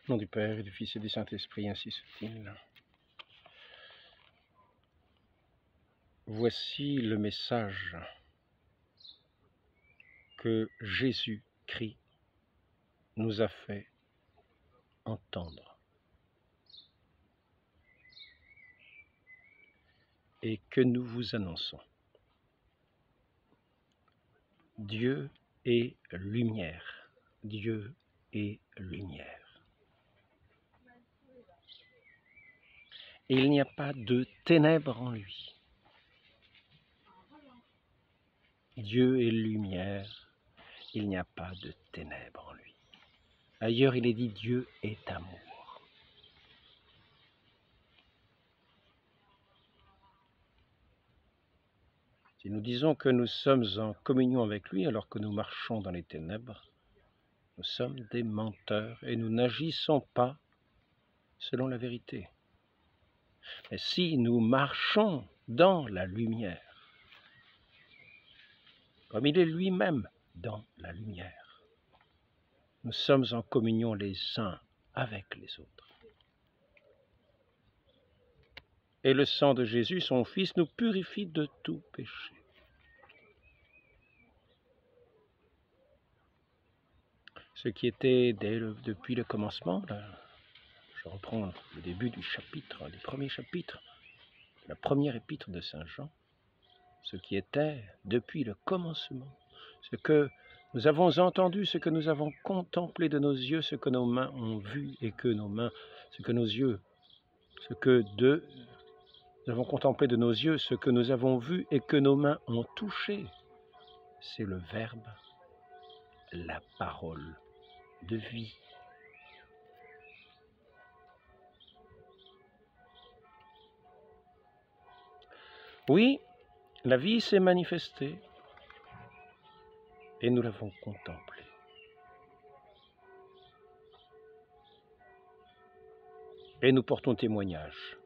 Au nom du Père et du Fils et du Saint-Esprit, ainsi soit-il. Voici le message que Jésus-Christ nous a fait entendre et que nous vous annonçons. Dieu est lumière. Dieu est lumière. Et il n'y a pas de ténèbres en lui. Dieu est lumière. Il n'y a pas de ténèbres en lui. Ailleurs, il est dit Dieu est amour. Si nous disons que nous sommes en communion avec lui alors que nous marchons dans les ténèbres, nous sommes des menteurs et nous n'agissons pas selon la vérité. Mais si nous marchons dans la lumière, comme il est lui-même dans la lumière, nous sommes en communion les uns avec les autres. Et le sang de Jésus, son Fils, nous purifie de tout péché. Ce qui était depuis le commencement, là, je reprends le début du chapitre, du premier chapitre, la première épître de Saint Jean, ce qui était depuis le commencement, ce que nous avons entendu, ce que nous avons contemplé de nos yeux, ce que nos mains ont vu et que nos mains, ce que nos yeux, nous avons contemplé de nos yeux, ce que nous avons vu et que nos mains ont touché, c'est le Verbe, la parole de vie. Oui, la vie s'est manifestée et nous l'avons contemplée. Et nous portons témoignage.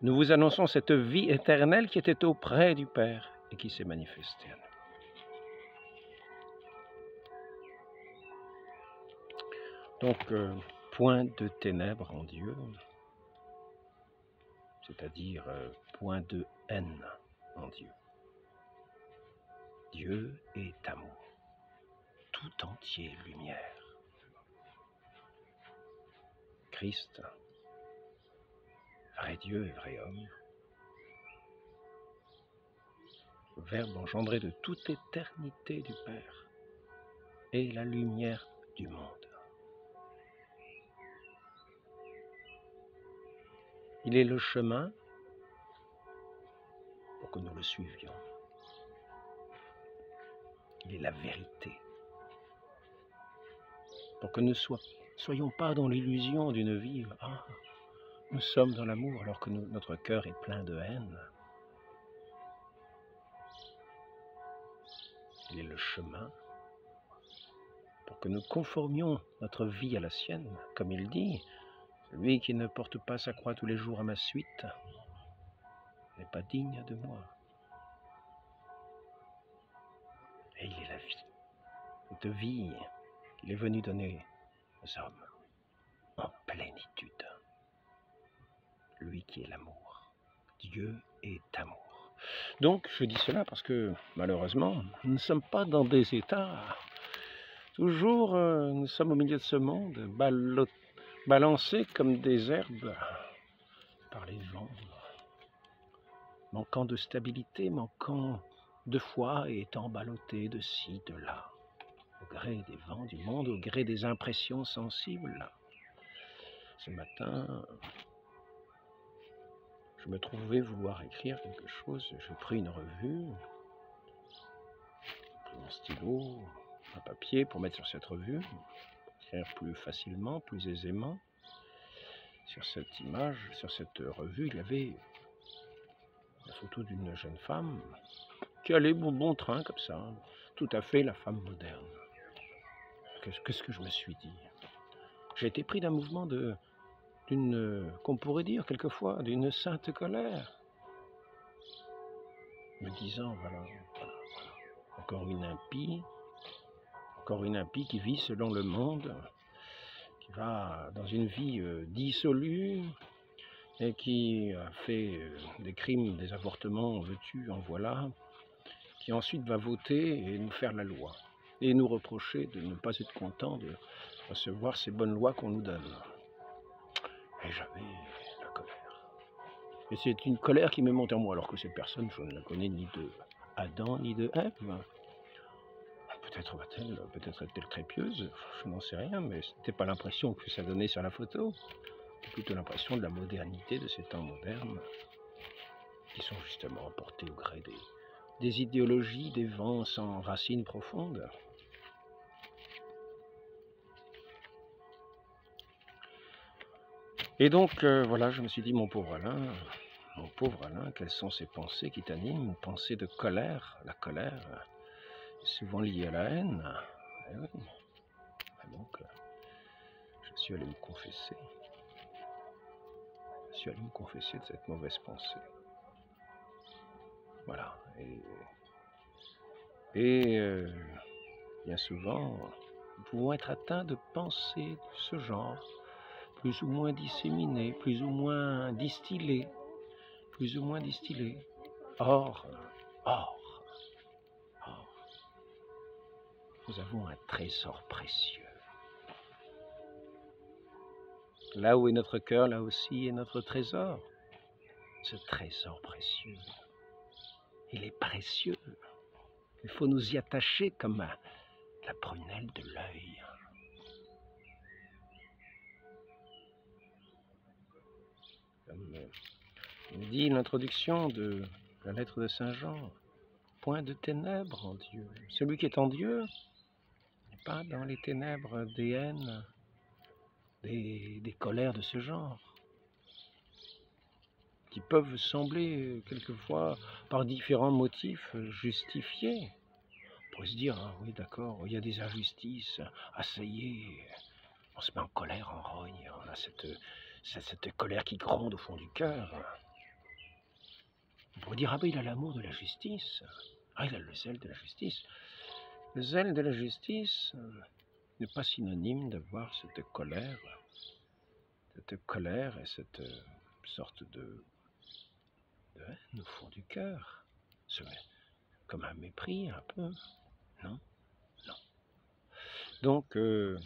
Nous vous annonçons cette vie éternelle qui était auprès du Père et qui s'est manifestée à nous. Donc, point de ténèbres en Dieu, c'est-à-dire point de haine en Dieu. Dieu est amour, tout entier lumière. Christ, vrai Dieu et vrai homme, le Verbe engendré de toute éternité du Père, et la lumière du monde. Il est le chemin pour que nous le suivions. Il est la vérité pour que nous soyons pas dans l'illusion d'une vie. Ah, nous sommes dans l'amour alors que notre cœur est plein de haine. Il est le chemin pour que nous conformions notre vie à la sienne. Comme il dit, celui qui ne porte pas sa croix tous les jours à ma suite n'est pas digne de moi. Et il est la vie. Cette vie qu'il est venu donner aux hommes en plénitude. Lui qui est l'amour. Dieu est amour. Donc, je dis cela parce que, malheureusement, nous ne sommes pas dans des états. Toujours, nous sommes au milieu de ce monde, balancés comme des herbes par les vents, manquant de stabilité, manquant de foi et étant ballottés de ci, de là, au gré des vents du monde, au gré des impressions sensibles. Ce matin, je me trouvais vouloir écrire quelque chose, j'ai pris une revue, j'ai pris mon stylo, un papier pour mettre sur cette revue, pour écrire plus facilement, plus aisément. Sur cette image, sur cette revue, il y avait la photo d'une jeune femme qui allait bon train comme ça, tout à fait la femme moderne. Qu'est-ce que je me suis dit? J'ai été pris d'un mouvement qu'on pourrait dire quelquefois, d'une sainte colère. Me disant, voilà, encore une impie qui vit selon le monde, qui va dans une vie dissolue et qui a fait des crimes, des avortements, en veux-tu, en voilà, qui ensuite va voter et nous faire la loi, et nous reprocher de ne pas être content de recevoir ces bonnes lois qu'on nous donne. Et j'avais la colère. Et c'est une colère qui me monte en moi, alors que cette personne, je ne la connais ni de Adam, ni de Ève. Peut-être est-elle très pieuse, je n'en sais rien, mais ce n'était pas l'impression que ça donnait sur la photo. C'était plutôt l'impression de la modernité de ces temps modernes, qui sont justement emportés au gré des idéologies, des vents sans racines profondes. Et donc, voilà, je me suis dit, mon pauvre Alain, quelles sont ces pensées qui t'animent? Une pensée de colère. La colère est souvent liée à la haine. Et oui. Et donc, je suis allé me confesser. Je suis allé me confesser de cette mauvaise pensée. Voilà. Et bien souvent, nous pouvons être atteints de pensées de ce genre, plus ou moins disséminées, plus ou moins distillées, Or, nous avons un trésor précieux. Là où est notre cœur, là aussi est notre trésor. Ce trésor précieux, il est précieux. Il faut nous y attacher comme à la prunelle de l'œil. Comme dit l'introduction de la lettre de Saint Jean, point de ténèbres en Dieu. Celui qui est en Dieu n'est pas dans les ténèbres des haines, des colères de ce genre, qui peuvent sembler quelquefois par différents motifs justifiés. On pourrait se dire, ah oui d'accord, il y a des injustices, ah ça y est, on se met en colère, en rogne, on a cette colère qui gronde au fond du cœur. On pourrait dire, ah ben il a l'amour de la justice, ah il a le zèle de la justice. Le zèle de la justice n'est pas synonyme d'avoir cette colère et cette sorte de haine au fond du cœur, comme un mépris un peu, non. Donc, je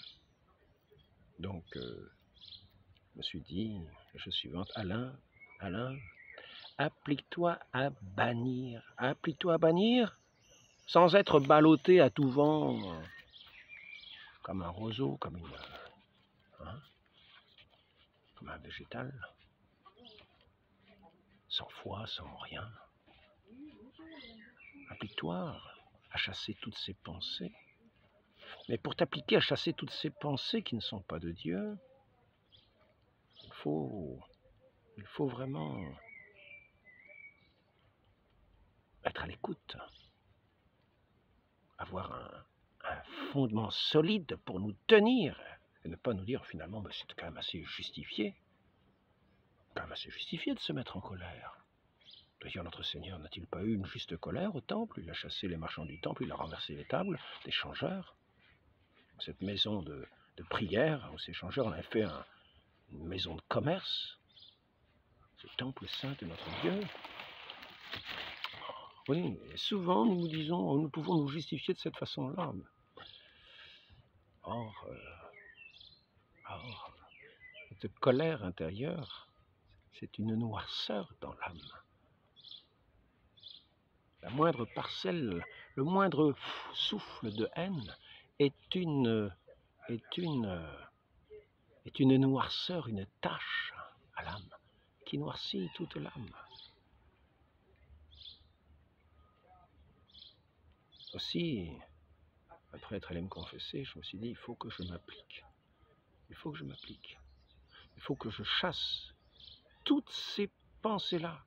me suis dit, la chose suivante, Alain, applique-toi à bannir, sans être ballotté à tout vent, comme un roseau, comme un végétal, sans foi, sans rien. Applique-toi à chasser toutes ces pensées. Mais pour t'appliquer à chasser toutes ces pensées qui ne sont pas de Dieu, il faut vraiment être à l'écoute, avoir un fondement solide pour nous tenir, et ne pas nous dire finalement, bah, c'est quand même assez justifié. De se mettre en colère. D'ailleurs, notre Seigneur n'a-t-il pas eu une juste colère au temple? Il a chassé les marchands du temple, il a renversé les tables des changeurs. Cette maison de prière où ces changeurs en avaient fait une maison de commerce, ce temple saint de notre Dieu. Oui, et souvent nous disons, nous pouvons nous justifier de cette façon-là. Or, cette colère intérieure, c'est une noirceur dans l'âme. La moindre parcelle, le moindre souffle de haine est une noirceur, une tache à l'âme, qui noircit toute l'âme. Aussi, après être allé me confesser, je me suis dit, il faut que je m'applique. Il faut que je chasse toutes ces pensées-là.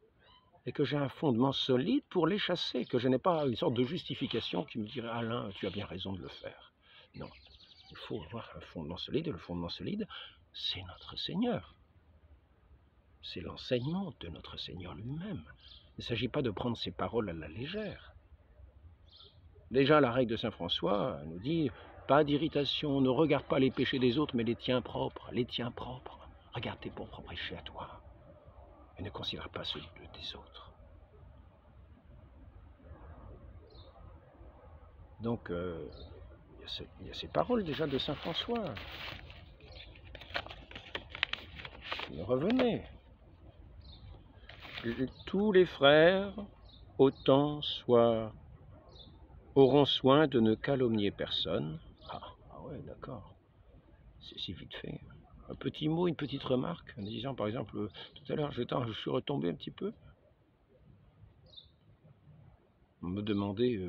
Et que j'ai un fondement solide pour les chasser, que je n'ai pas une sorte de justification qui me dirait « Alain, tu as bien raison de le faire ». Non, il faut avoir un fondement solide, et le fondement solide, c'est notre Seigneur. C'est l'enseignement de notre Seigneur lui-même. Il ne s'agit pas de prendre ses paroles à la légère. Déjà, la règle de Saint François nous dit Pas d'irritation, ne regarde pas les péchés des autres, mais les tiens propres, les tiens propres. Regarde tes propres péchés à toi, et ne considère pas ceux des autres. Donc, il y a ces paroles déjà de saint François. Revenez. Tous les frères, autant auront soin de ne calomnier personne. Ah ouais, d'accord. C'est si vite fait. Un petit mot, une petite remarque, en disant par exemple, tout à l'heure, je suis retombé un petit peu. On me demandait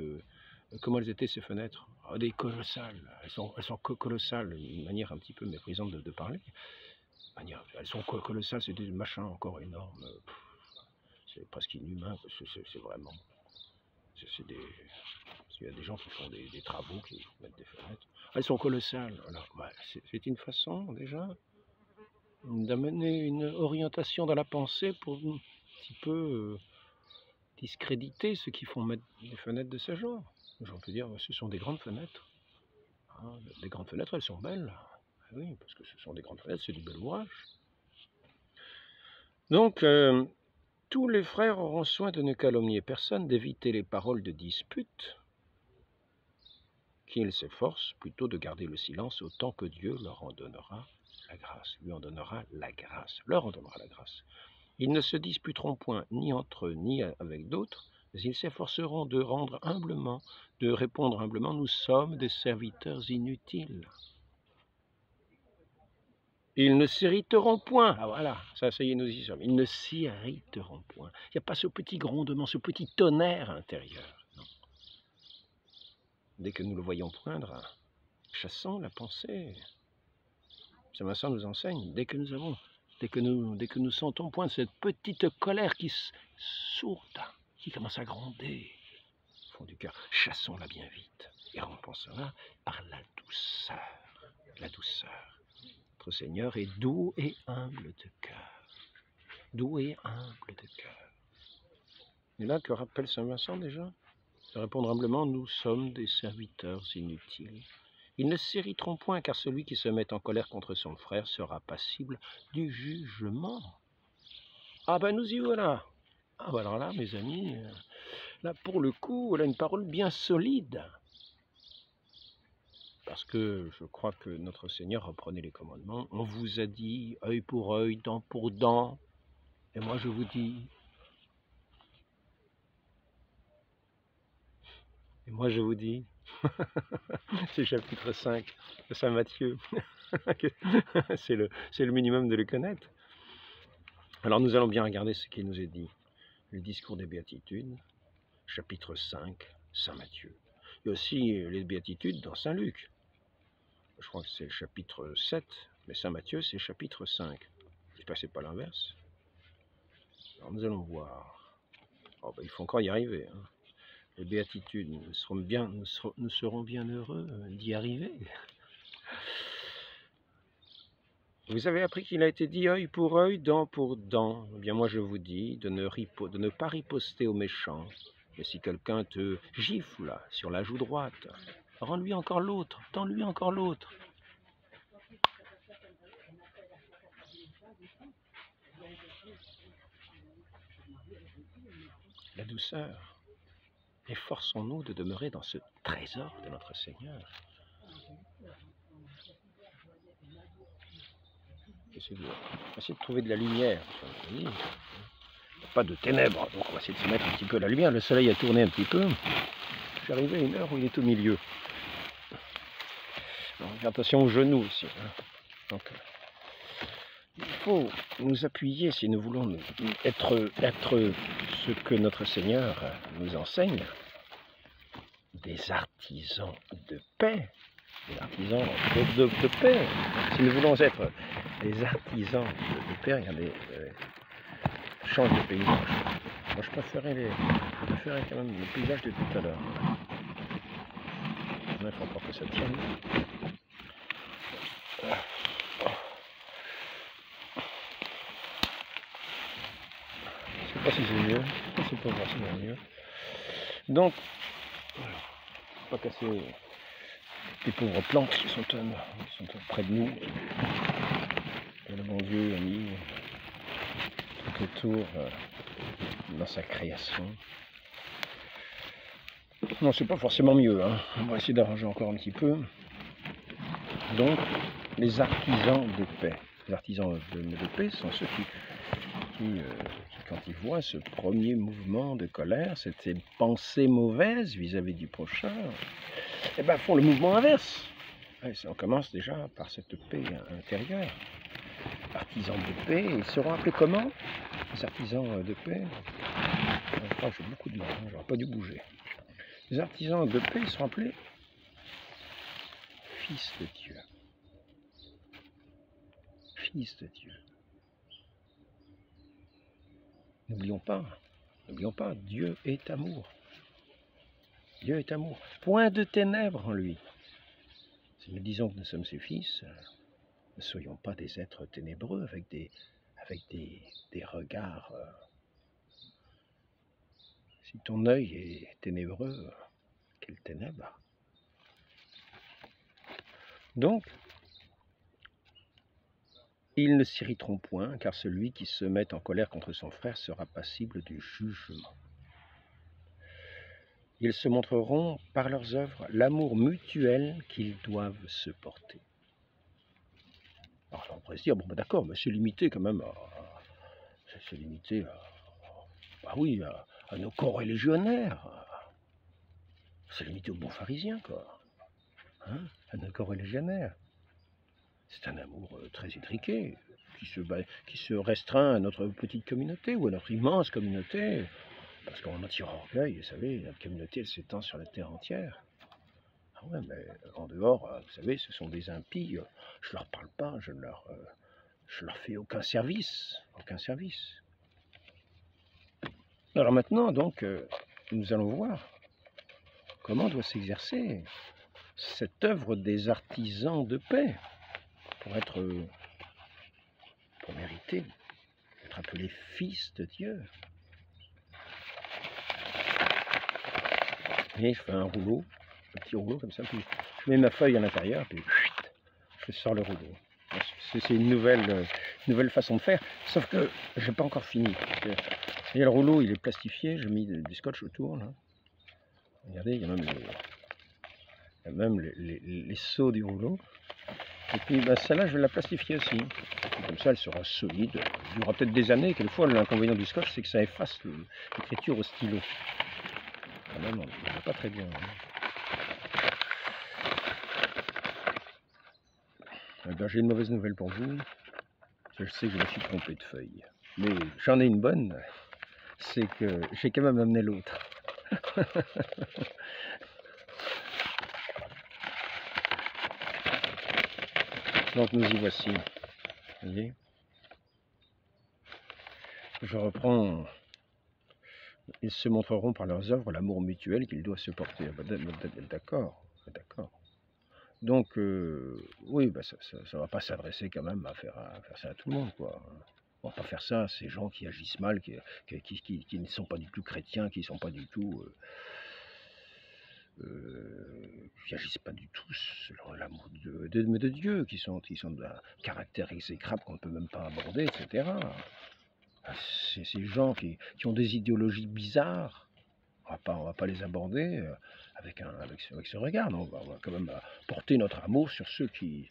comment elles étaient ces fenêtres. Oh, des colossales. Elles sont colossales, une manière un petit peu méprisante de parler. Elles sont colossales, c'est des machins encore énormes. C'est presque inhumain, c'est vraiment... Il y a des gens qui font des travaux, qui mettent des fenêtres. Elles sont colossales. Alors, c'est une façon, déjà, d'amener une orientation dans la pensée pour un petit peu discréditer ceux qui font mettre des fenêtres de ce genre. J'en peux dire, ce sont des grandes fenêtres. Hein, les grandes fenêtres, elles sont belles. Oui, parce que ce sont des grandes fenêtres, c'est du bel ouvrage. Donc, tous les frères auront soin de ne calomnier personne, d'éviter les paroles de dispute, qu'ils s'efforcent plutôt de garder le silence autant que Dieu leur en donnera la grâce. Leur en donnera la grâce. Ils ne se disputeront point ni entre eux ni avec d'autres, mais ils s'efforceront de répondre humblement, nous sommes des serviteurs inutiles. Ils ne s'irriteront point. Ah voilà, ça y est, nous y sommes. Ils ne s'irriteront point. Il n'y a pas ce petit grondement, ce petit tonnerre intérieur. Non. Dès que nous le voyons poindre, chassons la pensée. Saint Vincent nous enseigne, dès que nous sentons poindre cette petite colère qui sourde, qui commence à gronder au fond du cœur, chassons-la bien vite et remplaçons-la par la douceur. La douceur. Notre Seigneur est doux et humble de cœur. Doux et humble de cœur. Et là, que rappelle Saint Vincent déjà? De répondre humblement, nous sommes des serviteurs inutiles. Ils ne s'irriteront point, car celui qui se met en colère contre son frère sera passible du jugement. Ah ben nous y voilà. Ah ben alors là, mes amis, là pour le coup, voilà une parole bien solide. Parce que je crois que notre Seigneur reprenait les commandements. On vous a dit œil pour œil, dent pour dent. Et moi je vous dis... c'est le chapitre 5 de Saint Matthieu. c'est le minimum de le connaître. Alors nous allons bien regarder ce qui nous est dit. Le discours des béatitudes, chapitre 5, Saint Matthieu. Il y a aussi les béatitudes dans Saint Luc. Je crois que c'est le chapitre 7, mais Saint Matthieu, c'est le chapitre 5. J'espère que ce n'est pas l'inverse. Alors nous allons voir. Oh, ben, il faut encore y arriver. Hein. Les béatitudes, nous serons bien heureux d'y arriver. Vous avez appris qu'il a été dit œil pour œil, dent pour dent. Eh bien moi je vous dis de ne pas riposter aux méchants. Mais si quelqu'un te gifle sur la joue droite, rends-lui encore l'autre, tends-lui encore l'autre. La douceur. Efforçons-nous de demeurer dans ce trésor de notre Seigneur. On va essayer de trouver de la lumière. Pas de ténèbres, donc on va essayer de se mettre un petit peu la lumière. Le soleil a tourné un petit peu. Je suis arrivé à une heure où il est au milieu. Donc, attention aux genoux ici. Hein. Donc, il faut nous appuyer si nous voulons être ce que notre Seigneur nous enseigne, des artisans de paix. Des artisans de paix. Si nous voulons être des artisans de paix, regardez, change de paysage. Moi je préférais quand même le paysage de tout à l'heure. Il faut encore que ça tienne. Je ne sais pas si c'est mieux. Je ne sais pas si c'est mieux. Donc, pas casser des pauvres plantes qui sont près de nous, que le bon Dieu a mis tout autour dans sa création. Non, c'est pas forcément mieux, hein. On va essayer d'arranger encore un petit peu. Donc, les artisans de paix. Les artisans de paix sont ceux qui, quand ils voient ce premier mouvement de colère, ces pensées mauvaises vis-à-vis du prochain, eh ben, font le mouvement inverse. Et on commence déjà par cette paix intérieure. Artisans de paix, ils seront appelés comment? Les artisans de paix. Je crois que j'ai beaucoup de mal, hein, j'aurais pas dû bouger. Les artisans de paix sont appelés fils de Dieu. Fils de Dieu. N'oublions pas, Dieu est amour. Dieu est amour. Point de ténèbres en lui. Si nous disons que nous sommes ses fils, ne soyons pas des êtres ténébreux avec des regards. Si ton œil est ténébreux, quelle ténèbres. Donc, ils ne s'irriteront point, car celui qui se met en colère contre son frère sera passible du jugement. Ils se montreront par leurs œuvres l'amour mutuel qu'ils doivent se porter. Alors on pourrait se dire, bon ben d'accord, mais c'est limité quand même c'est limité à nos corréligionnaires. C'est limité aux bons pharisiens, quoi. Hein, à nos corréligionnaires. C'est un amour très étriqué, qui se restreint à notre petite communauté ou à notre immense communauté. Parce qu'on en tire orgueil, vous savez, notre communauté, elle s'étend sur la terre entière. Ah ouais, mais en dehors, vous savez, ce sont des impies, je leur parle pas, je leur fais aucun service, Alors maintenant, donc, nous allons voir comment doit s'exercer cette œuvre des artisans de paix pour mériter d'être appelés fils de Dieu. Et je fais un rouleau, un petit rouleau comme ça, puis je mets ma feuille à l'intérieur, puis je sors le rouleau. C'est une nouvelle façon de faire, sauf que je n'ai pas encore fini. Et le rouleau, il est plastifié, j'ai mis du scotch autour. Là. Regardez, il y a même les seaux du rouleau. Et puis ben, celle-là, je vais la plastifier aussi. Et comme ça, elle sera solide. Il durera peut-être des années. Quelquefois, l'inconvénient du scotch, c'est que ça efface l'écriture au stylo. Quand même, on ne voit pas très bien. Eh ben, j'ai une mauvaise nouvelle pour vous. Je sais que je me suis trompé de feuille. Mais j'en ai une bonne. C'est que j'ai quand même amené l'autre. Donc nous y voici. Vous voyez ? Je reprends. Ils se montreront par leurs œuvres l'amour mutuel qu'ils doivent se porter. D'accord. Donc, oui, bah ça ne va pas s'adresser quand même à faire ça à tout le monde, quoi. On ne va pas faire ça à ces gens qui agissent mal, qui ne sont pas du tout chrétiens, qui ne sont pas du tout... qui n'agissent pas du tout selon l'amour de Dieu, qui sont d'un caractère exécrable qu'on ne peut même pas aborder, etc. C'est ces gens qui ont des idéologies bizarres. On va pas les aborder avec ce regard. Non, on va quand même porter notre amour sur ceux qui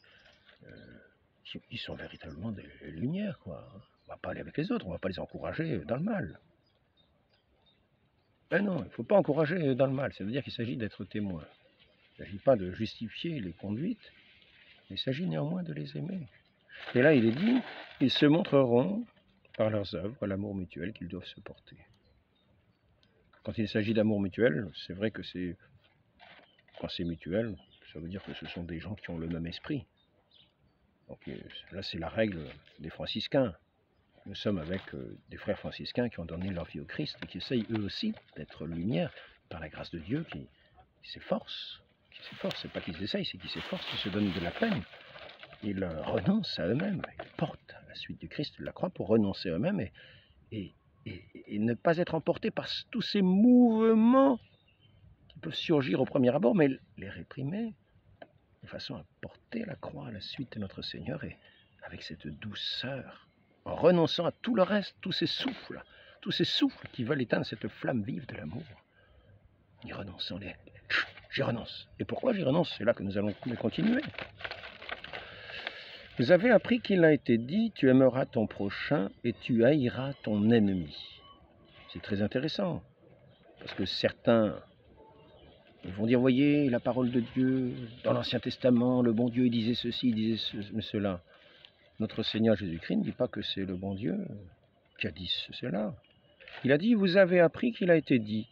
sont véritablement des lumières, quoi. On va pas aller avec les autres, on va pas les encourager dans le mal. Ben non, il ne faut pas encourager dans le mal, c'est-à-dire qu'il s'agit d'être témoin. Il ne s'agit pas de justifier les conduites, mais il s'agit néanmoins de les aimer. Et là, il est dit, ils se montreront par leurs œuvres l'amour mutuel qu'ils doivent se porter. Quand il s'agit d'amour mutuel, c'est vrai que quand c'est mutuel, ça veut dire que ce sont des gens qui ont le même esprit. Donc là, c'est la règle des franciscains. Nous sommes avec des frères franciscains qui ont donné leur vie au Christ et qui essayent eux aussi d'être lumière par la grâce de Dieu qui s'efforce. C'est pas qu'ils essayent, c'est qu'ils s'efforcent, qu'ils se donnent de la peine. Ils renoncent à eux-mêmes, ils portent la suite du Christ de la croix pour renoncer à eux-mêmes et ne pas être emportés par tous ces mouvements qui peuvent surgir au premier abord, mais les réprimer de façon à porter la croix à la suite de notre Seigneur et avec cette douceur, en renonçant à tout le reste, tous ces souffles qui veulent éteindre cette flamme vive de l'amour. Y renonçant, j'y renonce. Et pourquoi j'y renonce? C'est là que nous allons continuer. Vous avez appris qu'il a été dit, tu aimeras ton prochain et tu haïras ton ennemi. C'est très intéressant, parce que certains vont dire, voyez, la parole de Dieu, dans l'Ancien Testament, le bon Dieu il disait ceci, il disait cela. Notre Seigneur Jésus-Christ ne dit pas que c'est le bon Dieu qui a dit cela. Il a dit, vous avez appris qu'il a été dit,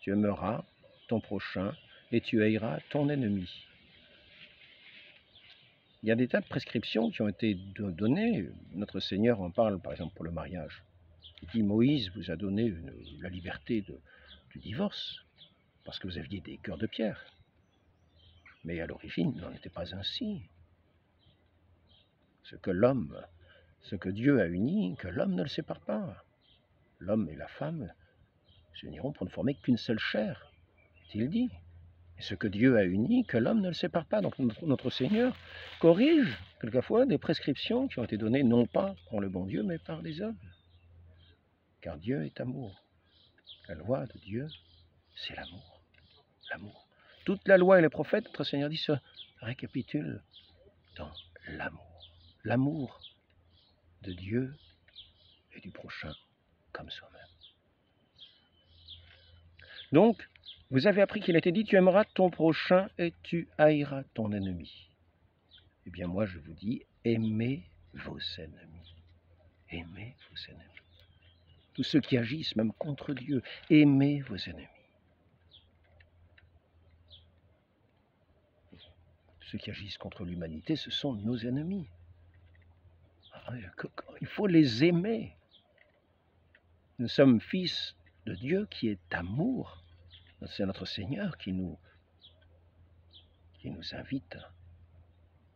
tu aimeras ton prochain et tu haïras ton ennemi. Il y a des tas de prescriptions qui ont été données. Notre Seigneur en parle, par exemple, pour le mariage. Il dit, Moïse vous a donné la liberté du divorce, parce que vous aviez des cœurs de pierre. Mais à l'origine, il n'en était pas ainsi. Ce que Dieu a uni, que l'homme ne le sépare pas. L'homme et la femme s'uniront pour ne former qu'une seule chair, il dit. Et ce que Dieu a uni, que l'homme ne le sépare pas. Donc notre Seigneur corrige quelquefois des prescriptions qui ont été données non pas par le bon Dieu, mais par les hommes. Car Dieu est amour. La loi de Dieu, c'est l'amour. L'amour. Toute la loi et les prophètes, notre Seigneur dit, se récapitulent dans l'amour. L'amour de Dieu et du prochain comme soi-même. Donc, vous avez appris qu'il a été dit, tu aimeras ton prochain et tu haïras ton ennemi. Eh bien, moi, je vous dis, aimez vos ennemis. Aimez vos ennemis. Tous ceux qui agissent même contre Dieu, aimez vos ennemis. Ceux qui agissent contre l'humanité, ce sont nos ennemis. Il faut les aimer. Nous sommes fils de Dieu qui est amour. C'est notre Seigneur qui nous invite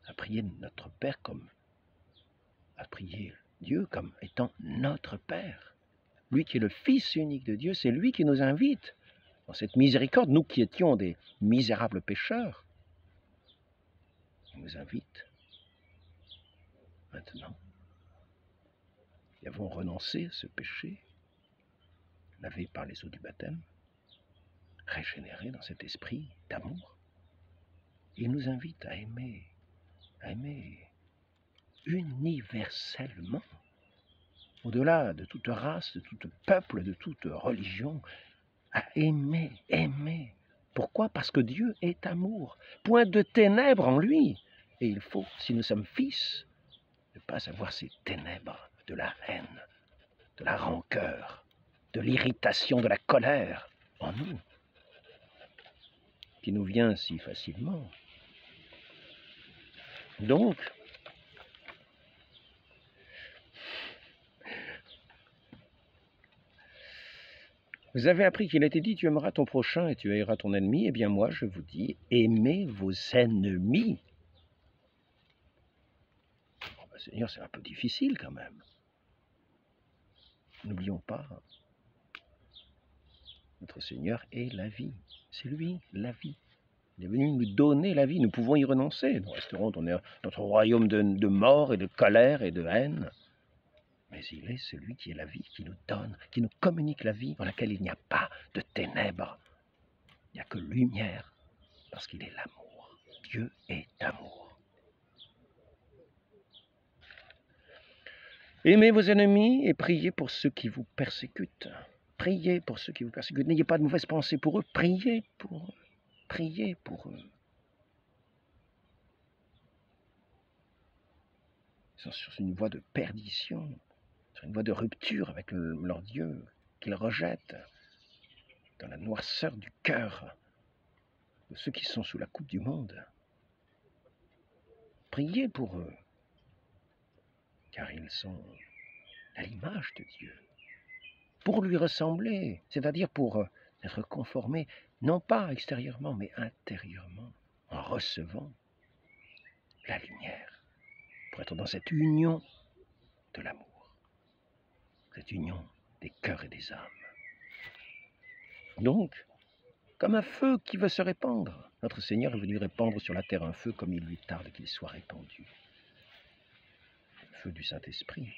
à prier notre Père comme à prier Dieu comme étant notre Père. Lui qui est le Fils unique de Dieu, c'est lui qui nous invite dans cette miséricorde, nous qui étions des misérables pécheurs. Il nous invite maintenant. Nous avons renoncé à ce péché, lavé par les eaux du baptême, régénéré dans cet esprit d'amour. Il nous invite à aimer universellement, au-delà de toute race, de tout peuple, de toute religion, à aimer. Pourquoi? Parce que Dieu est amour, point de ténèbres en lui. Et il faut, si nous sommes fils, ne pas avoir ces ténèbres de la haine, de la rancœur, de l'irritation, de la colère en nous, qui nous vient si facilement. Donc, vous avez appris qu'il a été dit, tu aimeras ton prochain et tu haïras ton ennemi. Eh bien moi, je vous dis, aimez vos ennemis. Oh, Seigneur, c'est un peu difficile quand même. N'oublions pas, notre Seigneur est la vie. C'est lui, la vie. Il est venu nous donner la vie. Nous pouvons y renoncer. Nous resterons dans notre royaume de mort et de colère et de haine. Mais il est celui qui est la vie, qui nous donne, qui nous communique la vie, dans laquelle il n'y a pas de ténèbres. Il n'y a que lumière, parce qu'il est l'amour. Dieu est amour. Aimez vos ennemis et priez pour ceux qui vous persécutent. Priez pour ceux qui vous persécutent. N'ayez pas de mauvaises pensées pour eux. Priez pour eux. Priez pour eux. Ils sont sur une voie de perdition, sur une voie de rupture avec leur Dieu, qu'ils rejettent dans la noirceur du cœur de ceux qui sont sous la coupe du monde. Priez pour eux, car ils sont à l'image de Dieu, pour lui ressembler, c'est-à-dire pour être conformés, non pas extérieurement, mais intérieurement, en recevant la lumière, pour être dans cette union de l'amour, cette union des cœurs et des âmes. Donc, comme un feu qui veut se répandre. Notre Seigneur est venu répandre sur la terre un feu comme il lui tarde qu'il soit répandu. Le feu du Saint-Esprit,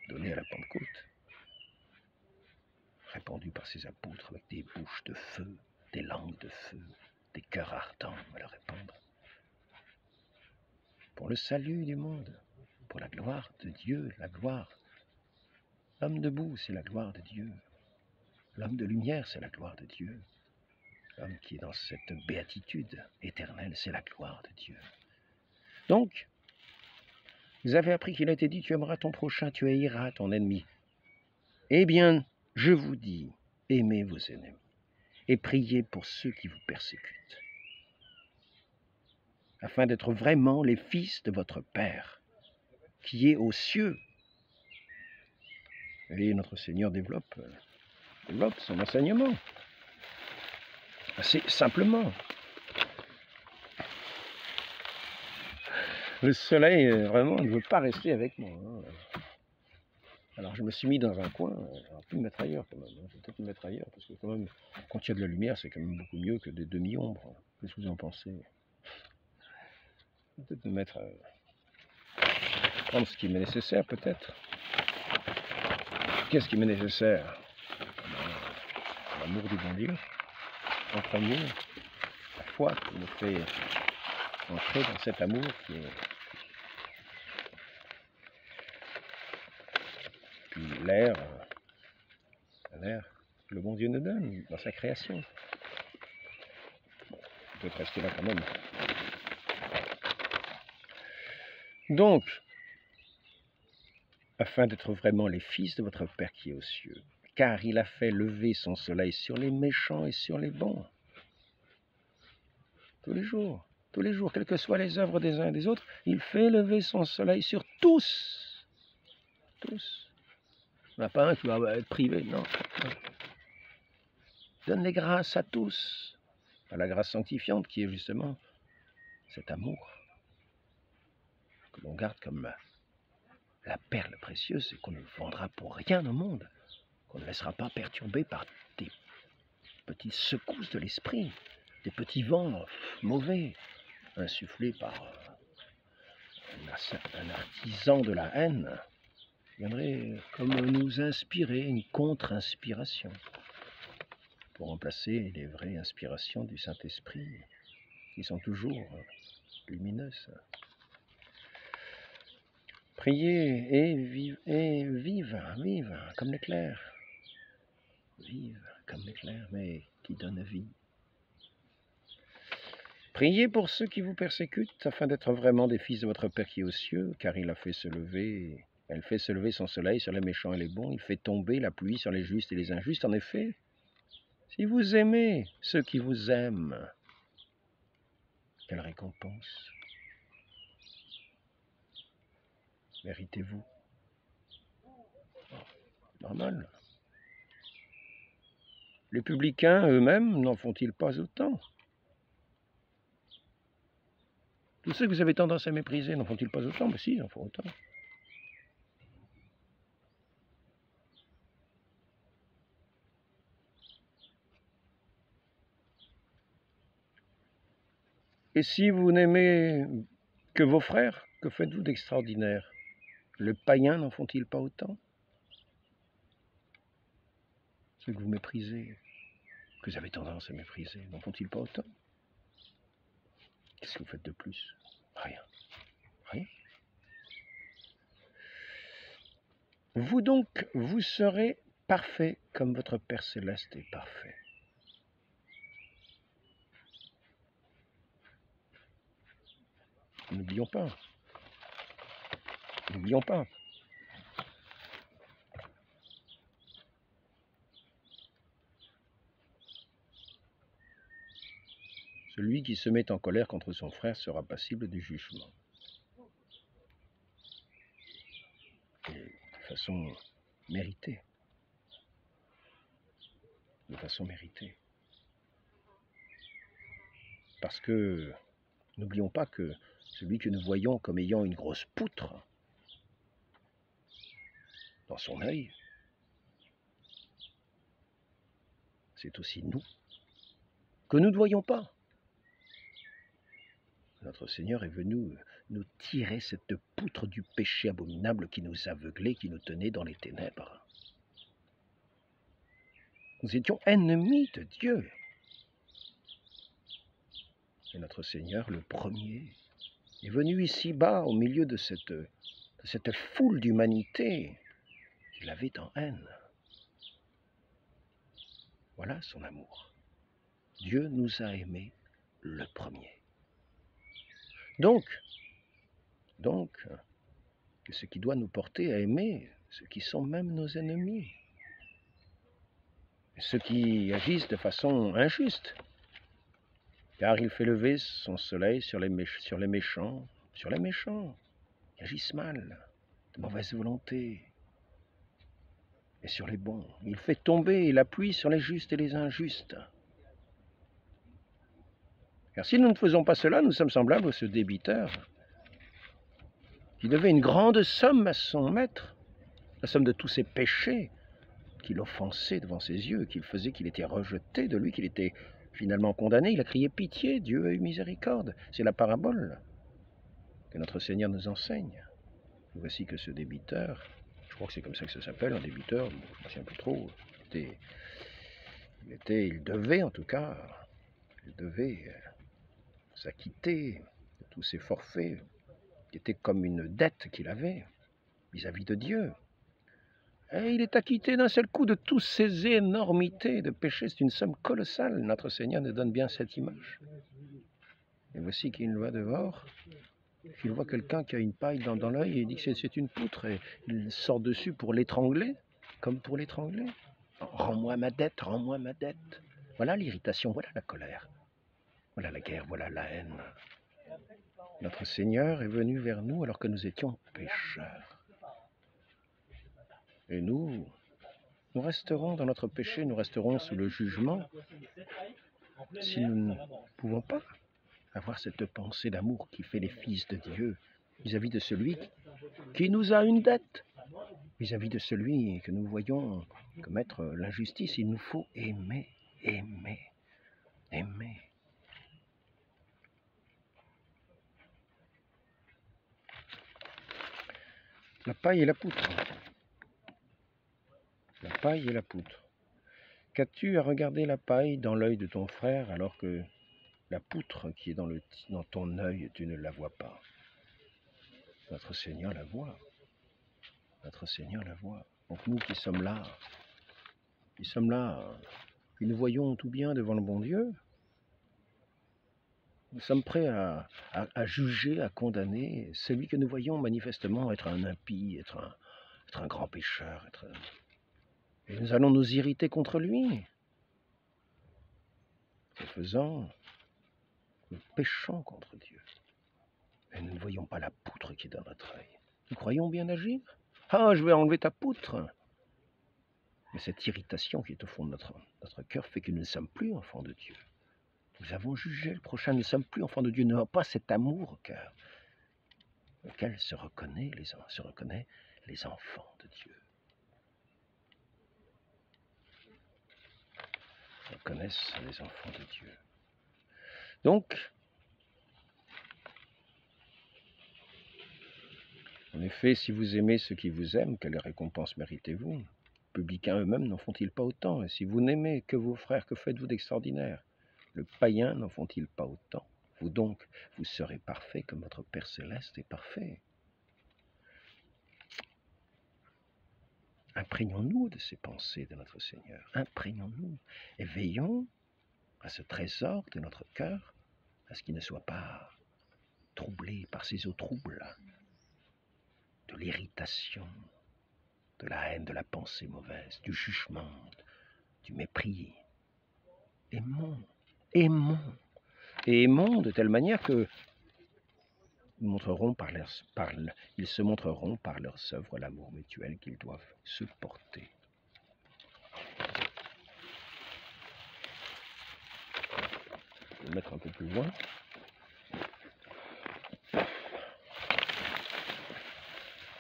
donné à la Pentecôte, répandu par ses apôtres avec des bouches de feu, des langues de feu, des cœurs ardents à le répandre. Pour le salut du monde, pour la gloire de Dieu, la gloire. L'homme debout, c'est la gloire de Dieu. L'homme de lumière, c'est la gloire de Dieu. L'homme qui est dans cette béatitude éternelle, c'est la gloire de Dieu. Donc, vous avez appris qu'il a été dit, tu aimeras ton prochain, tu haïras ton ennemi. Eh bien, je vous dis, aimez vos ennemis et priez pour ceux qui vous persécutent, afin d'être vraiment les fils de votre Père, qui est aux cieux. Et notre Seigneur développe son enseignement, assez simplement. Le soleil, vraiment, ne veut pas rester avec moi. Alors je me suis mis dans un coin, alors plus me mettre ailleurs quand même. Je vais peut-être me mettre ailleurs, parce que quand même, quand il y a de la lumière, c'est quand même beaucoup mieux que des demi-ombres. Qu'est-ce que vous en pensez? Peut-être me mettre prendre ce qui m'est nécessaire, peut-être. Qu'est-ce qui m'est nécessaire? L'amour du bon Dieu, en premier, la foi qui nous fait entrer dans cet amour qui est... Puis l'air que le bon Dieu nous donne dans sa création. On peut rester là quand même. Donc, afin d'être vraiment les fils de votre Père qui est aux cieux, car il a fait lever son soleil sur les méchants et sur les bons. Tous les jours, quelles que soient les œuvres des uns et des autres, il fait lever son soleil sur tous. Tous. Il n'y en a pas un qui va être privé, non. Donne les grâces à tous. À la grâce sanctifiante qui est justement cet amour que l'on garde comme la perle précieuse et qu'on ne vendra pour rien au monde, qu'on ne laissera pas perturber par des petites secousses de l'esprit, des petits vents mauvais, insufflés par un artisan de la haine, viendrait comme nous inspirer une contre-inspiration pour remplacer les vraies inspirations du Saint-Esprit qui sont toujours lumineuses. Priez et vive comme l'éclair. Vive comme l'éclair, mais qui donne vie. Priez pour ceux qui vous persécutent, afin d'être vraiment des fils de votre Père qui est aux cieux, car elle fait se lever son soleil sur les méchants et les bons, il fait tomber la pluie sur les justes et les injustes. En effet, si vous aimez ceux qui vous aiment, quelle récompense méritez-vous? Normal. Les publicains eux-mêmes n'en font-ils pas autant? Tous ceux que vous avez tendance à mépriser n'en font-ils pas autant? Mais si, ils en font autant. Et si vous n'aimez que vos frères, que faites-vous d'extraordinaire? Les païens n'en font-ils pas autant? Ceux que vous méprisez, que vous avez tendance à mépriser, n'en font-ils pas autant? Qu'est-ce que vous faites de plus? Rien. Rien. Vous donc, vous serez parfaits comme votre Père Céleste est parfait. N'oublions pas. N'oublions pas. Celui qui se met en colère contre son frère sera passible du jugement. Et de façon méritée. De façon méritée. Parce que, n'oublions pas que celui que nous voyons comme ayant une grosse poutre dans son œil, c'est aussi nous que nous ne voyons pas. Notre Seigneur est venu nous tirer cette poutre du péché abominable qui nous aveuglait, qui nous tenait dans les ténèbres. Nous étions ennemis de Dieu. Et notre Seigneur, le premier, est venu ici-bas, au milieu de cette foule d'humanité qu'il avait en haine. Voilà son amour. Dieu nous a aimés le premier. Donc, ce qui doit nous porter à aimer ceux qui sont même nos ennemis, ceux qui agissent de façon injuste, car il fait lever son soleil sur les méchants, qui agissent mal, de mauvaise volonté, et sur les bons. Il fait tomber la pluie sur les justes et les injustes. Car si nous ne faisons pas cela, nous sommes semblables à ce débiteur qui devait une grande somme à son maître, la somme de tous ses péchés qu'il offensait devant ses yeux, qu'il faisait qu'il était rejeté de lui, qu'il était finalement condamné. Il a crié pitié, Dieu a eu miséricorde. C'est la parabole que notre Seigneur nous enseigne. Voici que ce débiteur, je crois que c'est comme ça que ça s'appelle, un débiteur, je ne me souviens plus trop, il devait en tout cas, il devait s'acquitter de tous ses forfaits, qui étaient comme une dette qu'il avait vis-à-vis de Dieu. Et il est acquitté d'un seul coup de toutes ces énormités de péchés. C'est une somme colossale. Notre Seigneur nous donne bien cette image. Et voici qu'il va dehors, qu'il voit quelqu'un qui a une paille dans l'œil et il dit que c'est une poutre. Et il sort dessus pour l'étrangler, comme pour l'étrangler. Rends-moi ma dette, rends-moi ma dette. Voilà l'irritation, voilà la colère. Voilà la guerre, voilà la haine. Notre Seigneur est venu vers nous alors que nous étions pécheurs. Et nous resterons dans notre péché, nous resterons sous le jugement si nous ne pouvons pas avoir cette pensée d'amour qui fait les fils de Dieu vis-à-vis de celui qui nous a une dette, vis-à-vis de celui que nous voyons commettre l'injustice. Il nous faut aimer, aimer, aimer. La paille et la poutre. La paille et la poutre. Qu'as-tu à regarder la paille dans l'œil de ton frère alors que la poutre qui est dans ton œil, tu ne la vois pas? Notre Seigneur la voit. Notre Seigneur la voit. Donc nous qui sommes là, qui nous voyons tout bien devant le bon Dieu, nous sommes prêts à juger, à condamner celui que nous voyons manifestement être un impie, être un grand pécheur. Et nous allons nous irriter contre lui. Ce faisant, nous péchons contre Dieu. Et nous ne voyons pas la poutre qui est dans notre œil. Nous croyons bien agir. Ah, je vais enlever ta poutre. Mais cette irritation qui est au fond de notre cœur fait que nous ne sommes plus enfants de Dieu. Nous avons jugé le prochain, nous ne sommes plus enfants de Dieu. Nous n'avons pas cet amour au cœur auquel se reconnaissent les enfants de Dieu. Reconnaissent les enfants de Dieu. Donc, en effet, si vous aimez ceux qui vous aiment, quelle récompense méritez-vous? Les publicains eux-mêmes n'en font-ils pas autant? Et si vous n'aimez que vos frères, que faites-vous d'extraordinaire? Le païen n'en font-ils pas autant? Vous donc, vous serez parfaits comme votre Père Céleste est parfait. Imprégnons-nous de ces pensées de notre Seigneur. Imprégnons-nous et veillons à ce trésor de notre cœur, à ce qu'il ne soit pas troublé par ces eaux troubles, de l'irritation, de la haine, de la pensée mauvaise, du jugement, du mépris. Aimons, aimons, et aimons de telle manière que ils se montreront par leurs œuvres l'amour mutuel qu'ils doivent se porter. Je vais le mettre un peu plus loin.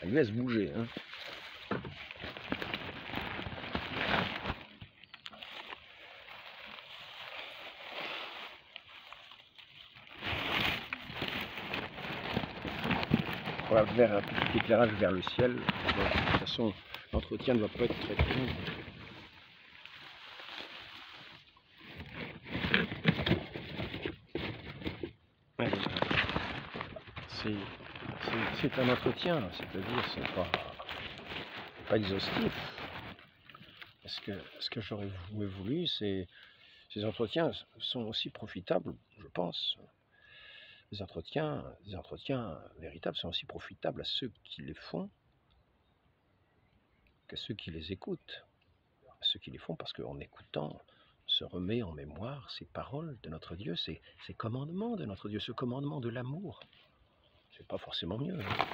Elle laisse bouger, hein. vers un petit éclairage vers le ciel. Donc, de toute façon, l'entretien ne va pas être très long. C'est un entretien, c'est-à-dire c'est pas exhaustif. Ce que j'aurais voulu, ces entretiens sont aussi profitables, je pense. Les entretiens véritables sont aussi profitables à ceux qui les font qu'à ceux qui les écoutent. À ceux qui les font parce qu'en écoutant, on se remet en mémoire ces paroles de notre Dieu, ces commandements de notre Dieu, ce commandement de l'amour. C'est pas forcément mieux. Hein.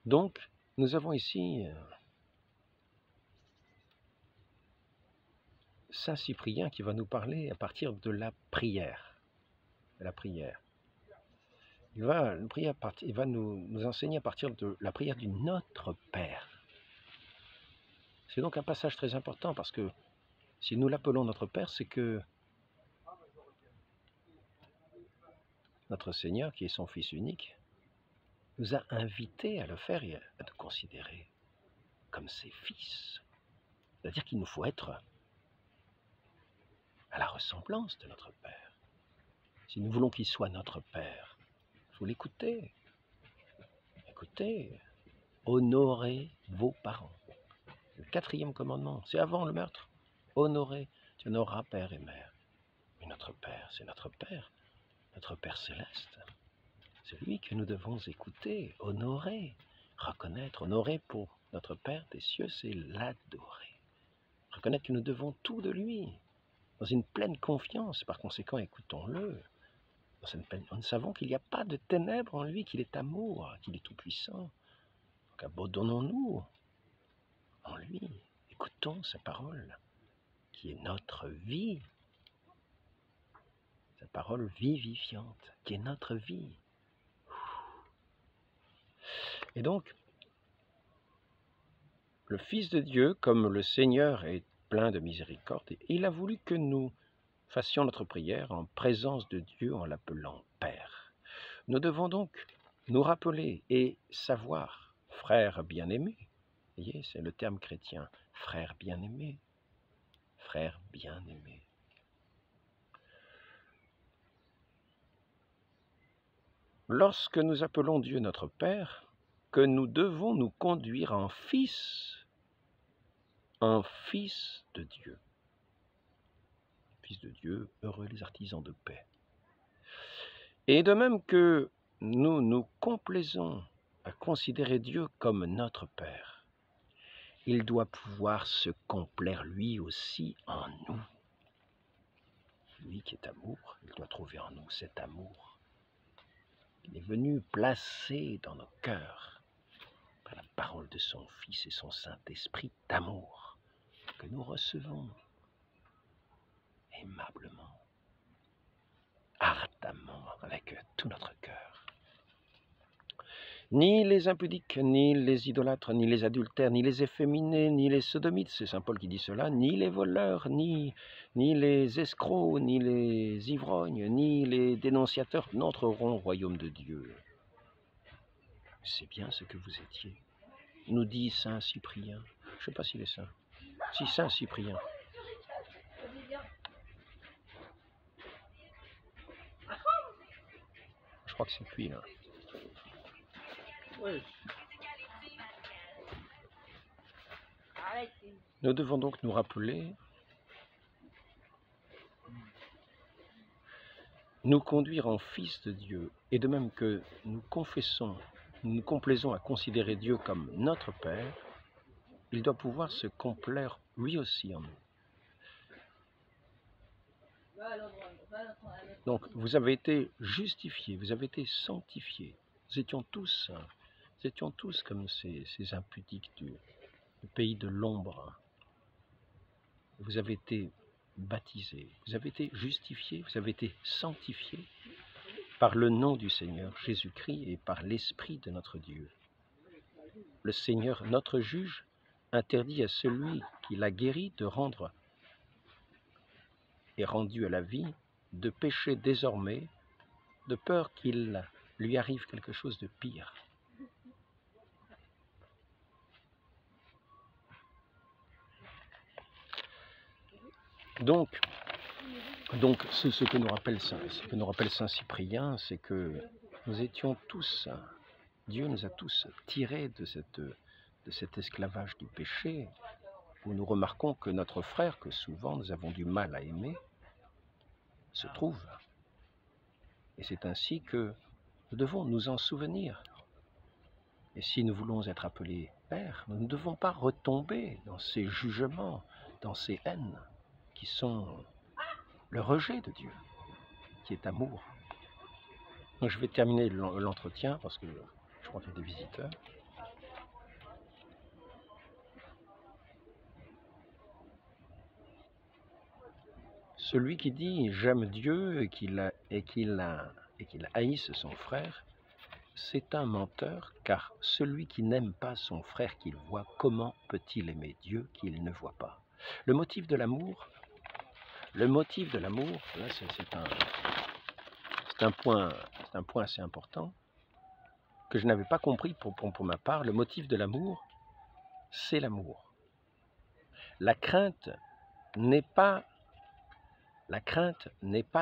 Donc, nous avons ici Saint Cyprien qui va nous parler à partir de la prière. Il va nous enseigner à partir de la prière du Notre Père. C'est donc un passage très important parce que si nous l'appelons Notre Père, c'est que notre Seigneur, qui est son Fils unique, nous a invités à le faire et à nous considérer comme ses fils. C'est-à-dire qu'il nous faut être à la ressemblance de notre Père. Si nous voulons qu'il soit notre Père, il faut l'écouter. Écoutez, honorez vos parents. Le 4e commandement, c'est avant le meurtre. Honorez, tu honoreras père et mère. Mais notre Père, c'est notre Père céleste. C'est lui que nous devons écouter, honorer, reconnaître. Honorer pour notre Père des cieux, c'est l'adorer. Reconnaître que nous devons tout de lui, dans une pleine confiance. Par conséquent, écoutons-le. Nous savons qu'il n'y a pas de ténèbres en lui, qu'il est amour, qu'il est tout-puissant. Donc abandonnons-nous en lui. Écoutons sa parole, qui est notre vie. Sa parole vivifiante, qui est notre vie. Et donc, le Fils de Dieu, comme le Seigneur est plein de miséricorde, il a voulu que nous fassions notre prière en présence de Dieu en l'appelant Père. Nous devons donc nous rappeler et savoir, frère bien-aimé, voyez, c'est le terme chrétien, frère bien-aimé, frère bien-aimé. Lorsque nous appelons Dieu notre Père, que nous devons nous conduire en fils de Dieu. Fils de Dieu, heureux les artisans de paix. Et de même que nous nous complaisons à considérer Dieu comme notre Père, il doit pouvoir se complaire lui aussi en nous. Lui qui est amour, il doit trouver en nous cet amour. Il est venu placer dans nos cœurs, par la parole de son Fils et son Saint-Esprit d'amour, que nous recevons aimablement, ardemment, avec tout notre cœur. Ni les impudiques, ni les idolâtres, ni les adultères, ni les efféminés, ni les sodomites, c'est saint Paul qui dit cela, ni les voleurs, ni les escrocs, ni les ivrognes, ni les dénonciateurs n'entreront au royaume de Dieu. C'est bien ce que vous étiez, nous dit saint Cyprien. Je ne sais pas s'il est saint. Si, saint Cyprien. Je crois que c'est lui, là. Oui. Nous devons donc nous rappeler, nous conduire en fils de Dieu, et de même que nous confessons, nous nous complaisons à considérer Dieu comme notre Père, il doit pouvoir se complaire lui aussi en nous. Donc, vous avez été justifiés, vous avez été sanctifiés. Nous étions tous comme ces impudiques du pays de l'ombre. Vous avez été baptisés, vous avez été justifiés, vous avez été sanctifiés par le nom du Seigneur Jésus-Christ et par l'Esprit de notre Dieu. Le Seigneur, notre juge, interdit à celui qui l'a guéri de rendre et rendu à la vie, de pécher désormais, de peur qu'il lui arrive quelque chose de pire. Donc ce que nous rappelle Saint Cyprien, c'est que nous étions tous, Dieu nous a tous tirés de cet esclavage du péché, où nous remarquons que notre frère, que souvent nous avons du mal à aimer, se trouve. Et c'est ainsi que nous devons nous en souvenir. Et si nous voulons être appelés pères, nous ne devons pas retomber dans ces jugements, dans ces haines, qui sont le rejet de Dieu, qui est amour. Donc je vais terminer l'entretien, parce que je crois qu'il y a des visiteurs. Celui qui dit « j'aime Dieu » et qu'il haïsse son frère, c'est un menteur, car celui qui n'aime pas son frère qu'il voit, comment peut-il aimer Dieu qu'il ne voit pas? Le motif de l'amour, là c'est un point assez important que je n'avais pas compris pour ma part. Le motif de l'amour, c'est l'amour. La crainte n'est pas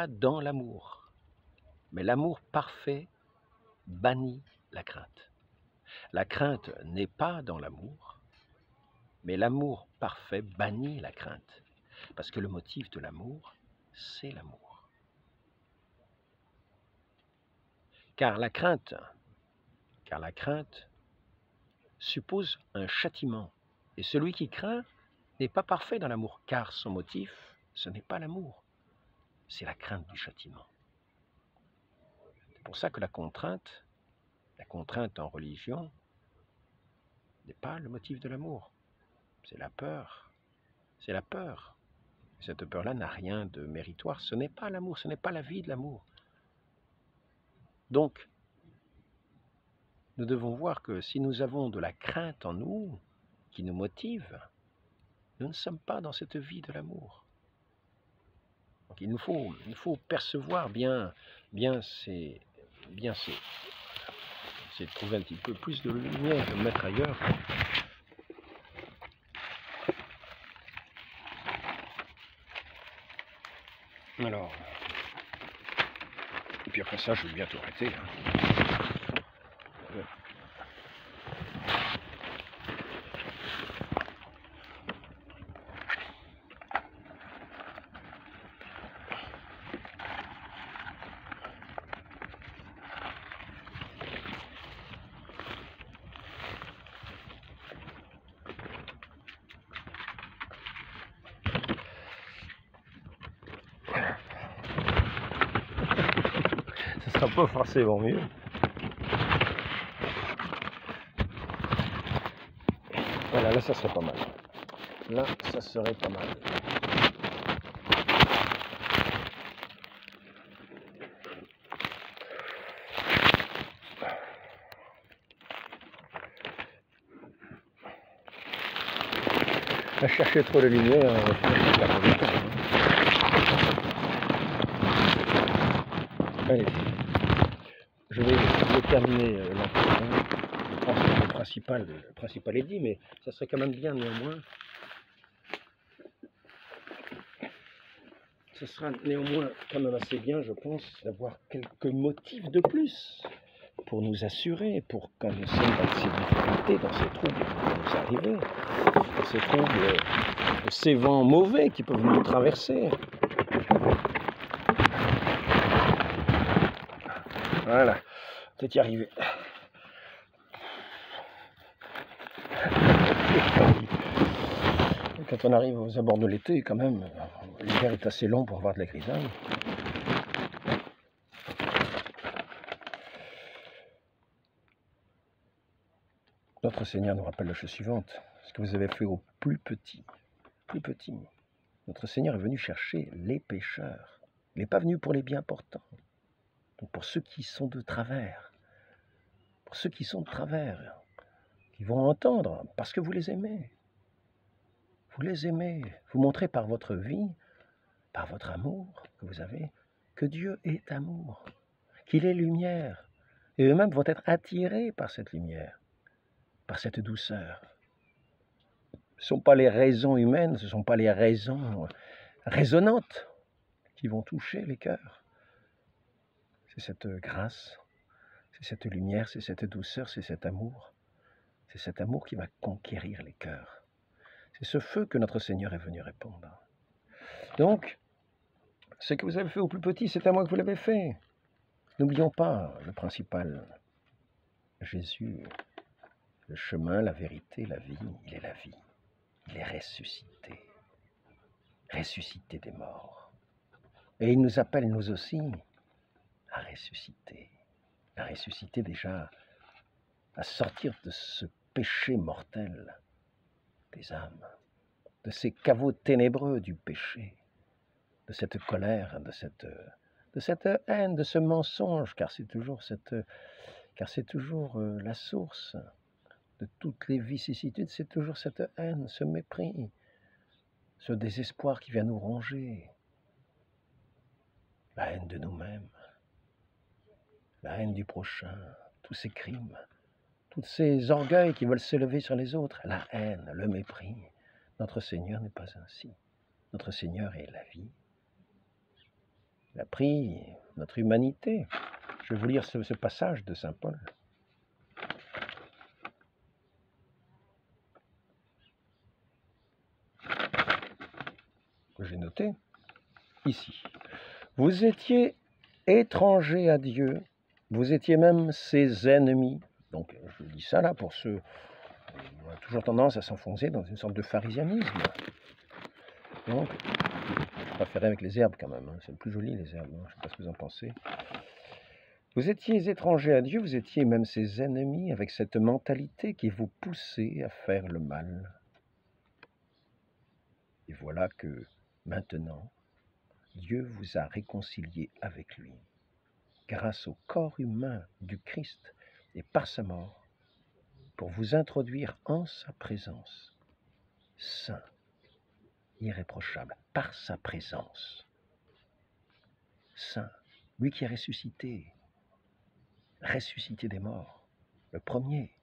dans l'amour, mais l'amour parfait bannit la crainte. La crainte n'est pas dans l'amour, mais l'amour parfait bannit la crainte, parce que le motif de l'amour, c'est l'amour. Car la crainte suppose un châtiment, et celui qui craint n'est pas parfait dans l'amour, car son motif, ce n'est pas l'amour, c'est la crainte du châtiment. C'est pour ça que la contrainte en religion n'est pas le motif de l'amour, c'est la peur. C'est la peur. Cette peur-là n'a rien de méritoire, ce n'est pas l'amour, ce n'est pas la vie de l'amour. Donc, nous devons voir que si nous avons de la crainte en nous, qui nous motive, nous ne sommes pas dans cette vie de l'amour. Donc il nous faut percevoir bien c'est de trouver un petit peu plus de lumière, de le mettre ailleurs. Alors, et puis après ça, je vais bientôt arrêter. Ce sera pas forcément mieux. Voilà, là ça serait pas mal. Là, ça serait pas mal. À chercher trop de lumière, allez, je vais terminer l'entretien. Je pense que le principal est dit, mais ça serait quand même bien néanmoins. Ce sera néanmoins quand même assez bien, je pense, d'avoir quelques motifs de plus pour nous assurer, pour quand nous sommes dans ces difficultés, dans ces troubles qui peuvent nous arriver, dans ces troubles, ces vents mauvais qui peuvent nous traverser. Voilà, peut-être y arriver. Quand on arrive aux abords de l'été, quand même, l'hiver est assez long pour avoir de la grisaille. Notre Seigneur nous rappelle la chose suivante: ce que vous avez fait au plus petit. Notre Seigneur est venu chercher les pécheurs. Il n'est pas venu pour les bien portants. Donc pour ceux qui sont de travers, qui vont entendre parce que vous les aimez. Vous les aimez, vous montrez par votre vie, par votre amour que vous avez, que Dieu est amour, qu'il est lumière, et eux-mêmes vont être attirés par cette lumière, par cette douceur. Ce ne sont pas les raisons humaines, ce ne sont pas les raisons résonantes qui vont toucher les cœurs. C'est cette grâce, c'est cette lumière, c'est cette douceur, c'est cet amour. C'est cet amour qui va conquérir les cœurs. C'est ce feu que notre Seigneur est venu répandre. Donc, ce que vous avez fait au plus petit, c'est à moi que vous l'avez fait. N'oublions pas le principal. Jésus, le chemin, la vérité, la vie, il est la vie. Il est ressuscité. Ressuscité des morts. Et il nous appelle, nous aussi, à ressusciter. À ressusciter déjà, à sortir de ce péché mortel des âmes, de ces caveaux ténébreux du péché, de cette colère, de cette haine, de ce mensonge, car c'est toujours la source de toutes les vicissitudes, c'est toujours cette haine, ce mépris, ce désespoir qui vient nous ronger, la haine de nous-mêmes, la haine du prochain, tous ces crimes, tous ces orgueils qui veulent s'élever sur les autres, la haine, le mépris. Notre Seigneur n'est pas ainsi. Notre Seigneur est la vie. Il a pris notre humanité. Je vais vous lire ce passage de saint Paul. Que j'ai noté ici. Vous étiez étrangers à Dieu, vous étiez même ses ennemis. Donc je dis ça là pour ceux qui ont toujours tendance à s'enfoncer dans une sorte de pharisianisme. Donc, je préférais avec les herbes quand même, hein. C'est le plus joli les herbes, hein. Je ne sais pas ce que vous en pensez. Vous étiez étrangers à Dieu, vous étiez même ses ennemis avec cette mentalité qui vous poussait à faire le mal. Et voilà que maintenant, Dieu vous a réconciliés avec lui, grâce au corps humain du Christ et par sa mort, pour vous introduire en sa présence, saint, irréprochable, par sa présence, saint, lui qui est ressuscité des morts, le premier-né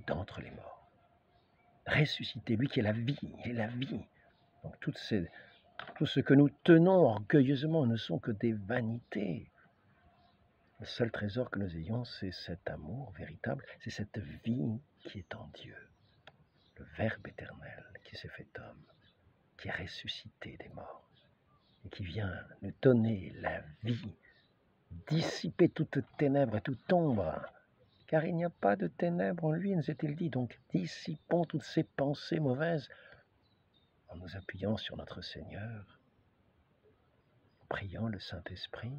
d'entre les morts, ressuscité, lui qui est la vie, il est la vie. Donc tout ce que nous tenons orgueilleusement ne sont que des vanités. Le seul trésor que nous ayons, c'est cet amour véritable, c'est cette vie qui est en Dieu, le Verbe éternel qui s'est fait homme, qui est ressuscité des morts et qui vient nous donner la vie, dissiper toute ténèbres et toute ombre, car il n'y a pas de ténèbres en lui, nous est-il dit. Donc dissipons toutes ces pensées mauvaises en nous appuyant sur notre Seigneur, en priant le Saint-Esprit,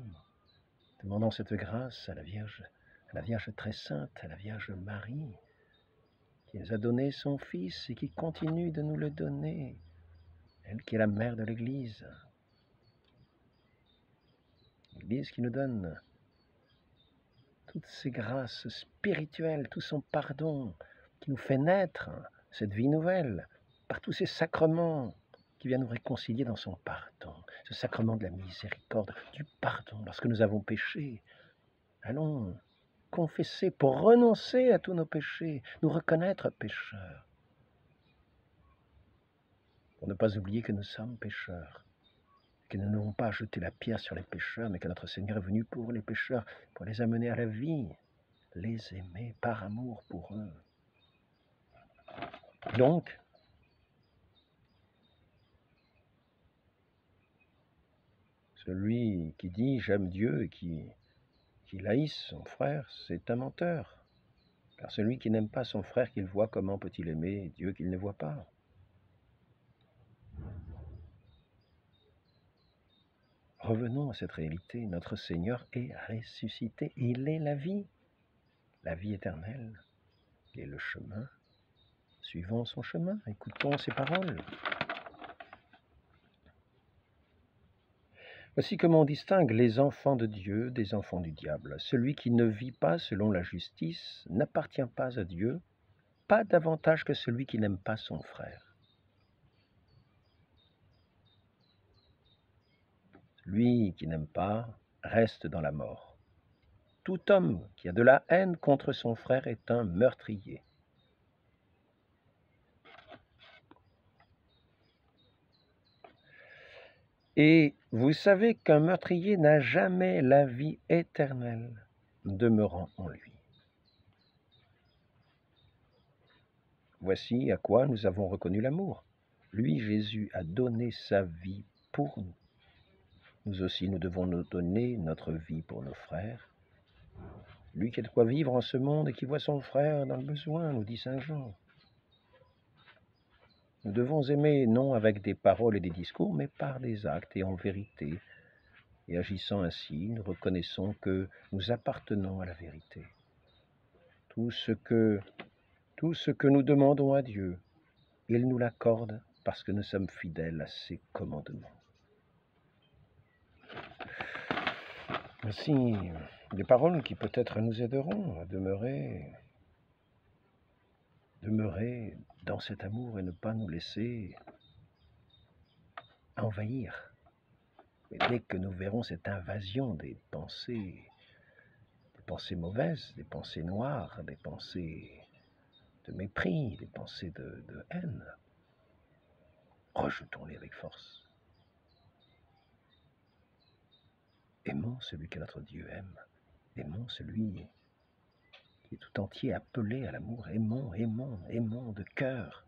demandant cette grâce à la Vierge très sainte, à la Vierge Marie, qui nous a donné son Fils et qui continue de nous le donner, elle qui est la mère de l'Église. L'Église qui nous donne toutes ces grâces spirituelles, tout son pardon, qui nous fait naître cette vie nouvelle, par tous ces sacrements qui viennent nous réconcilier dans son pardon, ce sacrement de la miséricorde, du pardon, lorsque nous avons péché. Allons confesser pour renoncer à tous nos péchés, nous reconnaître pécheurs, pour ne pas oublier que nous sommes pécheurs, que nous n'avons pas jeté la pierre sur les pécheurs, mais que notre Seigneur est venu pour les pécheurs, pour les amener à la vie, les aimer par amour pour eux. Donc, celui qui dit « j'aime Dieu » et qui haïsse son frère, c'est un menteur. Car celui qui n'aime pas son frère qu'il voit, comment peut-il aimer Dieu qu'il ne voit pas? Revenons à cette réalité, notre Seigneur est ressuscité, il est la vie éternelle, il est le chemin. Suivons son chemin, écoutons ses paroles. Voici comment on distingue les enfants de Dieu des enfants du diable. Celui qui ne vit pas selon la justice n'appartient pas à Dieu, pas davantage que celui qui n'aime pas son frère. Celui qui n'aime pas reste dans la mort. Tout homme qui a de la haine contre son frère est un meurtrier. Et vous savez qu'un meurtrier n'a jamais la vie éternelle demeurant en lui. Voici à quoi nous avons reconnu l'amour. Lui, Jésus, a donné sa vie pour nous. Nous aussi, nous devons nous donner notre vie pour nos frères. Lui qui a de quoi vivre en ce monde et qui voit son frère dans le besoin, nous dit saint Jean. Nous devons aimer non avec des paroles et des discours, mais par des actes et en vérité. Et agissant ainsi, nous reconnaissons que nous appartenons à la vérité. Tout ce que nous demandons à Dieu, il nous l'accorde parce que nous sommes fidèles à ses commandements. Ainsi, des paroles qui peut-être nous aideront à demeurer dans cet amour et ne pas nous laisser envahir. Et dès que nous verrons cette invasion des pensées mauvaises, des pensées noires, des pensées de mépris, des pensées de haine, rejetons-les avec force. Aimons celui que notre Dieu aime. Aimons celui qui est tout entier appelé à l'amour. Aimons, aimons, aimons de cœur.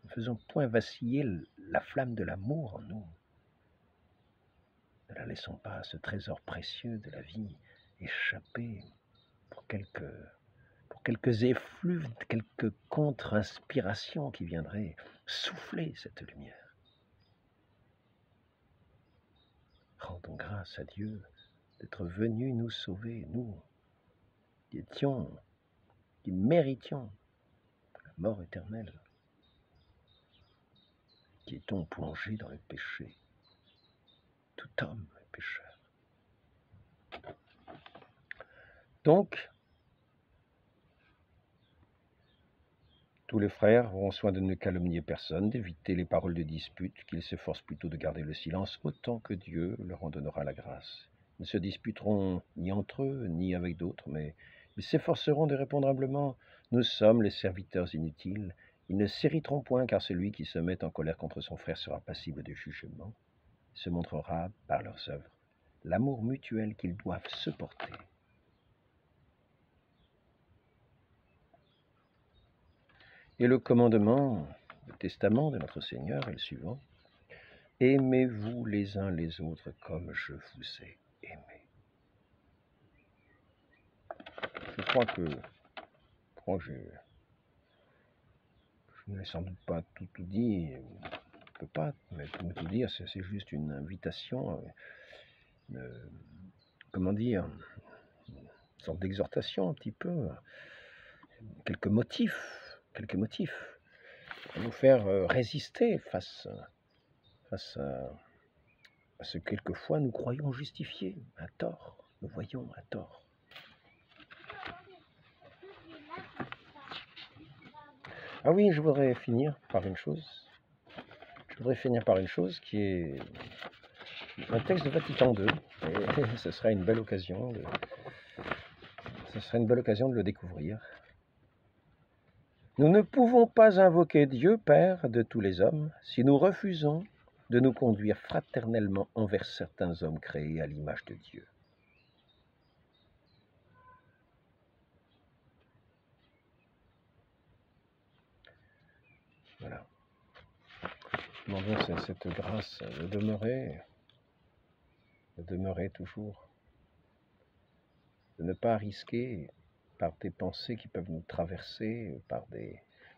Ne faisons point vaciller la flamme de l'amour en nous. Ne la laissons pas à ce trésor précieux de la vie échapper pour quelques effluves, quelques contre-inspirations qui viendraient souffler cette lumière. Rendons grâce à Dieu d'être venu nous sauver, nous qui méritions la mort éternelle, qui étions plongés dans le péché. Tout homme est pécheur. Donc, tous les frères auront soin de ne calomnier personne, d'éviter les paroles de dispute, qu'ils s'efforcent plutôt de garder le silence autant que Dieu leur en donnera la grâce. Ils ne se disputeront ni entre eux, ni avec d'autres, mais ils s'efforceront de répondre humblement « Nous sommes les serviteurs inutiles ». Ils ne s'irriteront point, car celui qui se met en colère contre son frère sera passible de jugement. Il se montrera par leurs œuvres l'amour mutuel qu'ils doivent se porter. Et le commandement, le testament de notre Seigneur est le suivant. Aimez-vous les uns les autres comme je vous ai aimé. Je crois que je n'ai sans doute pas tout dit, je ne peux pas tout dire, c'est juste une invitation, comment dire, une sorte d'exhortation un petit peu, quelques motifs, pour nous faire résister face à ce que quelquefois nous croyons justifié, à tort, nous voyons à tort. Ah oui, je voudrais finir par une chose. Qui est un texte de Vatican II. Et ce sera une belle occasion de le découvrir. Nous ne pouvons pas invoquer Dieu, Père de tous les hommes, si nous refusons de nous conduire fraternellement envers certains hommes créés à l'image de Dieu. Voilà. Demandons cette grâce de demeurer toujours, de ne pas risquer par des pensées qui peuvent nous traverser,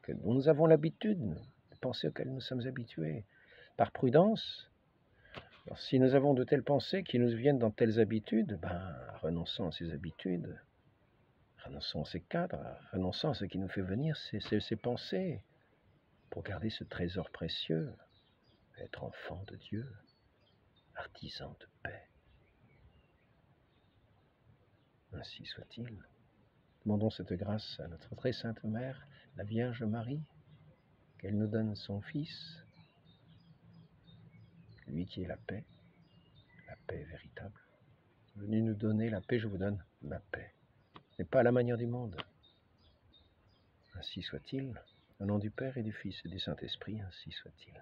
dont nous avons l'habitude, des pensées auxquelles nous sommes habitués, par prudence. Alors, si nous avons de telles pensées qui nous viennent dans telles habitudes, renonçons à ces habitudes, renonçons à ces cadres, renonçons à ce qui nous fait venir ces pensées, pour garder ce trésor précieux, être enfant de Dieu, artisan de paix. Ainsi soit-il. Demandons cette grâce à notre très sainte Mère, la Vierge Marie, qu'elle nous donne son Fils, lui qui est la paix véritable. venu nous donner la paix, je vous donne ma paix. Mais pas à la manière du monde. Ainsi soit-il. Au nom du Père et du Fils et du Saint-Esprit, ainsi soit-il.